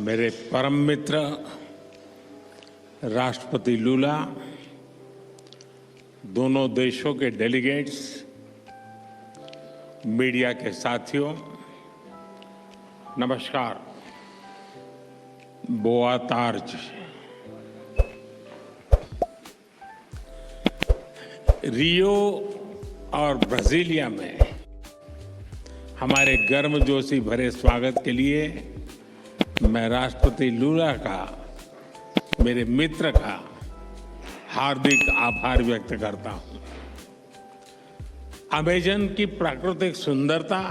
मेरे परम मित्र राष्ट्रपति लूला, दोनों देशों के डेलीगेट्स, मीडिया के साथियों, नमस्कार। बोआ तार्ज। रियो और ब्राजीलिया में हमारे गर्मजोशी भरे स्वागत के लिए मैं राष्ट्रपति लूला का, मेरे मित्र का हार्दिक आभार व्यक्त करता हूं। अमेजन की प्राकृतिक सुंदरता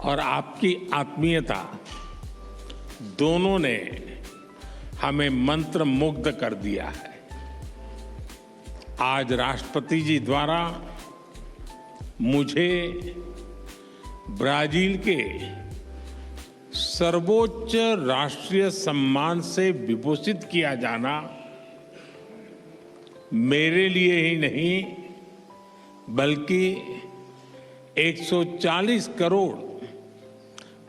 और आपकी आत्मीयता दोनों ने हमें मंत्रमुग्ध कर दिया है। आज राष्ट्रपति जी द्वारा मुझे ब्राजील के सर्वोच्च राष्ट्रीय सम्मान से विभूषित किया जाना मेरे लिए ही नहीं बल्कि 140 करोड़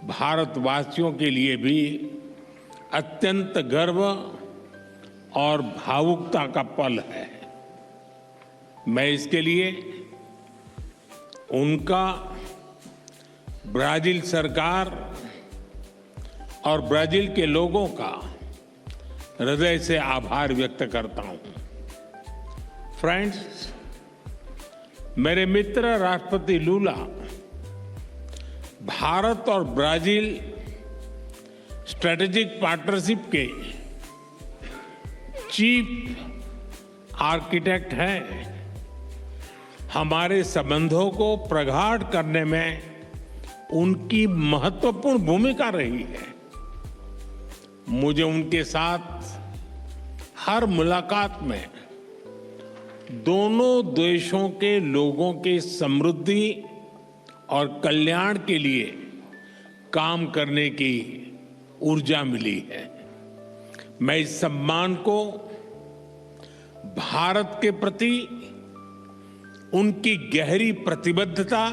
भारतवासियों के लिए भी अत्यंत गर्व और भावुकता का पल है। मैं इसके लिए उनका, ब्राजील सरकार और ब्राजील के लोगों का हृदय से आभार व्यक्त करता हूं। फ्रेंड्स, मेरे मित्र राष्ट्रपति लूला भारत और ब्राजील स्ट्रेटेजिक पार्टनरशिप के चीफ आर्किटेक्ट हैं। हमारे संबंधों को प्रगाढ़ करने में उनकी महत्वपूर्ण भूमिका रही है। मुझे उनके साथ हर मुलाकात में दोनों देशों के लोगों की समृद्धि और कल्याण के लिए काम करने की ऊर्जा मिली है। मैं इस सम्मान को भारत के प्रति उनकी गहरी प्रतिबद्धता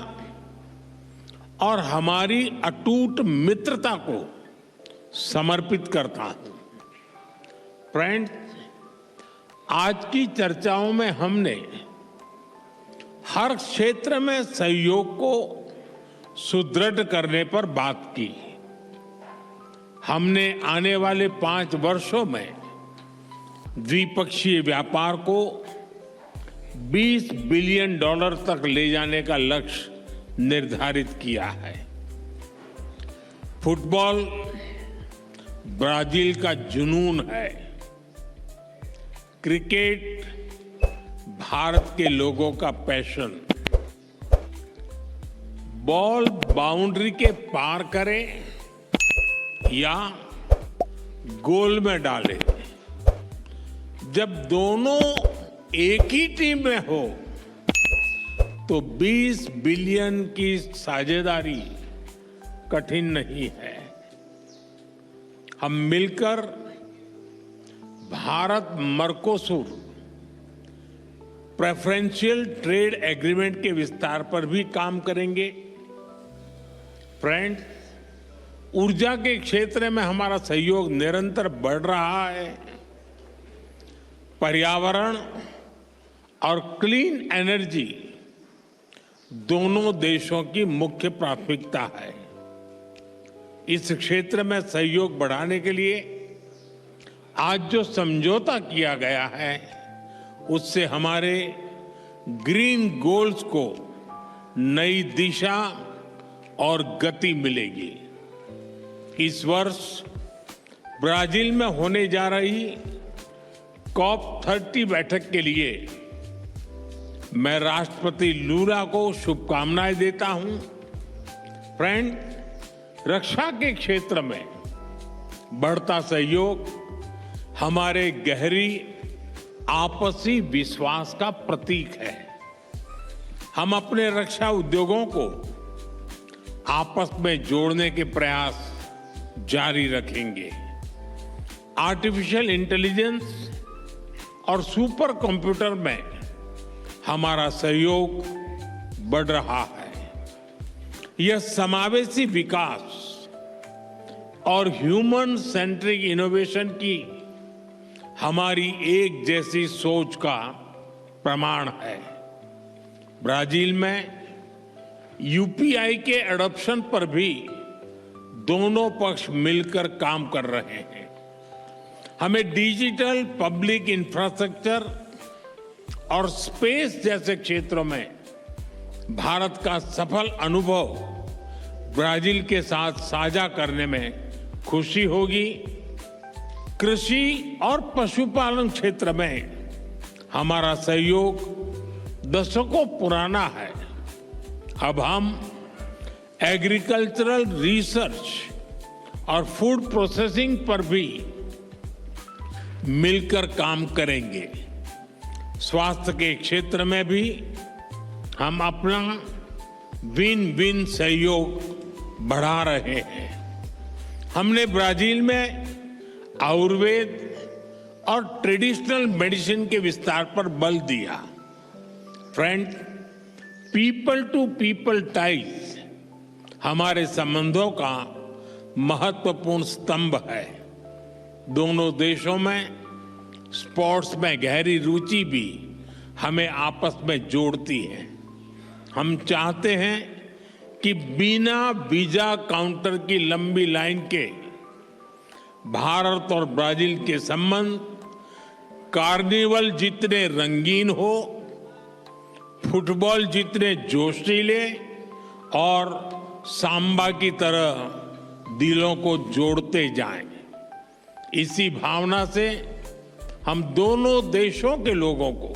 और हमारी अटूट मित्रता को समर्पित करता हूं। फ्रेंड्स, आज की चर्चाओं में हमने हर क्षेत्र में सहयोग को सुदृढ़ करने पर बात की। हमने आने वाले 5 वर्षों में द्विपक्षीय व्यापार को $20 बिलियन तक ले जाने का लक्ष्य निर्धारित किया है। फुटबॉल ब्राजील का जुनून है। क्रिकेट भारत के लोगों का पैशन। बॉल बाउंड्री के पार करे या गोल में डाले, जब दोनों एक ही टीम में हो तो 20 बिलियन की साझेदारी कठिन नहीं है। हम मिलकर Bharat Mercosur preferential trade agreement के विस्तार पर भी काम करेंगे। फ्रेंड्स, ऊर्जा के क्षेत्र में हमारा सहयोग निरंतर बढ़ रहा है। पर्यावरण और क्लीन एनर्जी दोनों देशों की मुख्य प्राथमिकता है। इस क्षेत्र में सहयोग बढ़ाने के लिए आज जो समझौता किया गया है उससे हमारे ग्रीन गोल्स को नई दिशा और गति मिलेगी। इस वर्ष ब्राजील में होने जा रही COP30 बैठक के लिए मैं राष्ट्रपति लूला को शुभकामनाएं देता हूं। फ्रेंड, रक्षा के क्षेत्र में बढ़ता सहयोग हमारे गहरी आपसी विश्वास का प्रतीक है। हम अपने रक्षा उद्योगों को आपस में जोड़ने के प्रयास जारी रखेंगे। आर्टिफिशियल इंटेलिजेंस और सुपर कंप्यूटर में हमारा सहयोग बढ़ रहा है। यह समावेशी विकास और ह्यूमन सेंट्रिक इनोवेशन की हमारी एक जैसी सोच का प्रमाण है। ब्राजील में यूपीआई के एडॉप्शन पर भी दोनों पक्ष मिलकर काम कर रहे हैं। हमें डिजिटल पब्लिक इंफ्रास्ट्रक्चर और स्पेस जैसे क्षेत्रों में भारत का सफल अनुभव ब्राजील के साथ साझा करने में खुशी होगी। कृषि और पशुपालन क्षेत्र में हमारा सहयोग दशकों पुराना है। अब हम एग्रीकल्चरल रिसर्च और फूड प्रोसेसिंग पर भी मिलकर काम करेंगे। स्वास्थ्य के क्षेत्र में भी हम अपना विन विन सहयोग बढ़ा रहे हैं। हमने ब्राजील में आयुर्वेद और ट्रेडिशनल मेडिसिन के विस्तार पर बल दिया। Friend, people to people ties हमारे संबंधों का महत्वपूर्ण स्तंभ है। दोनों देशों में स्पोर्ट्स में गहरी रुचि भी हमें आपस में जोड़ती है। हम चाहते हैं कि बिना वीजा काउंटर की लंबी लाइन के भारत और ब्राजील के संबंध कार्निवल जितने रंगीन हो, फुटबॉल जितने जोशीले और सांबा की तरह दिलों को जोड़ते जाएं। इसी भावना से हम दोनों देशों के लोगों को,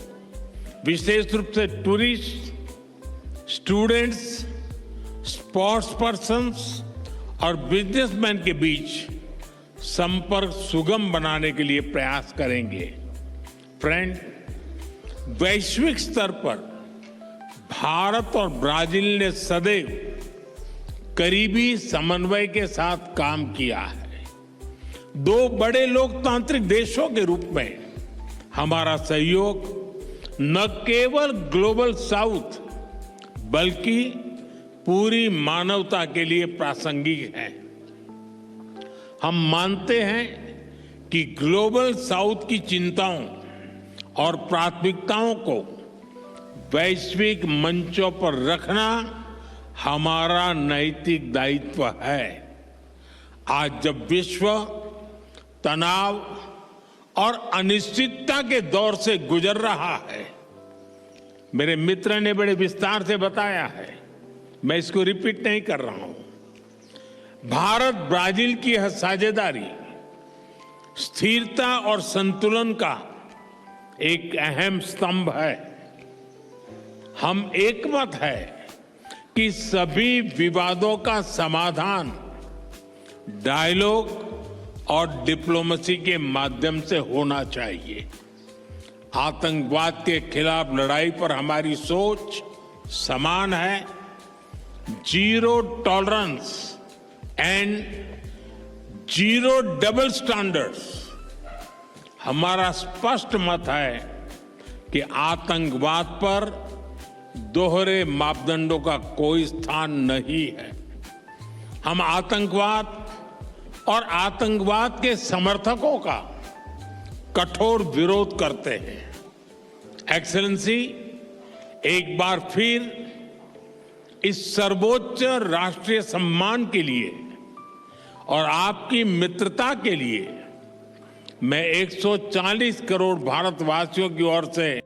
विशेष रूप से टूरिस्ट, स्टूडेंट्स, स्पोर्ट्स पर्सन्स और बिजनेसमैन के बीच संपर्क सुगम बनाने के लिए प्रयास करेंगे। फ्रेंड, वैश्विक स्तर पर भारत और ब्राजील ने सदैव करीबी समन्वय के साथ काम किया है। दो बड़े लोकतांत्रिक देशों के रूप में हमारा सहयोग न केवल ग्लोबल साउथ बल्कि पूरी मानवता के लिए प्रासंगिक है। हम मानते हैं कि ग्लोबल साउथ की चिंताओं और प्राथमिकताओं को वैश्विक मंचों पर रखना हमारा नैतिक दायित्व है। आज जब विश्व तनाव और अनिश्चितता के दौर से गुजर रहा है, मेरे मित्र ने बड़े विस्तार से बताया है, मैं इसको रिपीट नहीं कर रहा हूं। भारत ब्राजील की यह साझेदारी स्थिरता और संतुलन का एक अहम स्तंभ है। हम एकमत है कि सभी विवादों का समाधान डायलॉग और डिप्लोमेसी के माध्यम से होना चाहिए। आतंकवाद के खिलाफ लड़ाई पर हमारी सोच समान है। Zero tolerance and zero double standards हमारा स्पष्ट मत है कि आतंकवाद पर दोहरे मापदंडों का कोई स्थान नहीं है। हम आतंकवाद और आतंकवाद के समर्थकों का कठोर विरोध करते हैं। एक्सेलेंसी, एक बार फिर इस सर्वोच्च राष्ट्रीय सम्मान के लिए और आपकी मित्रता के लिए मैं 140 करोड़ भारतवासियों की ओर से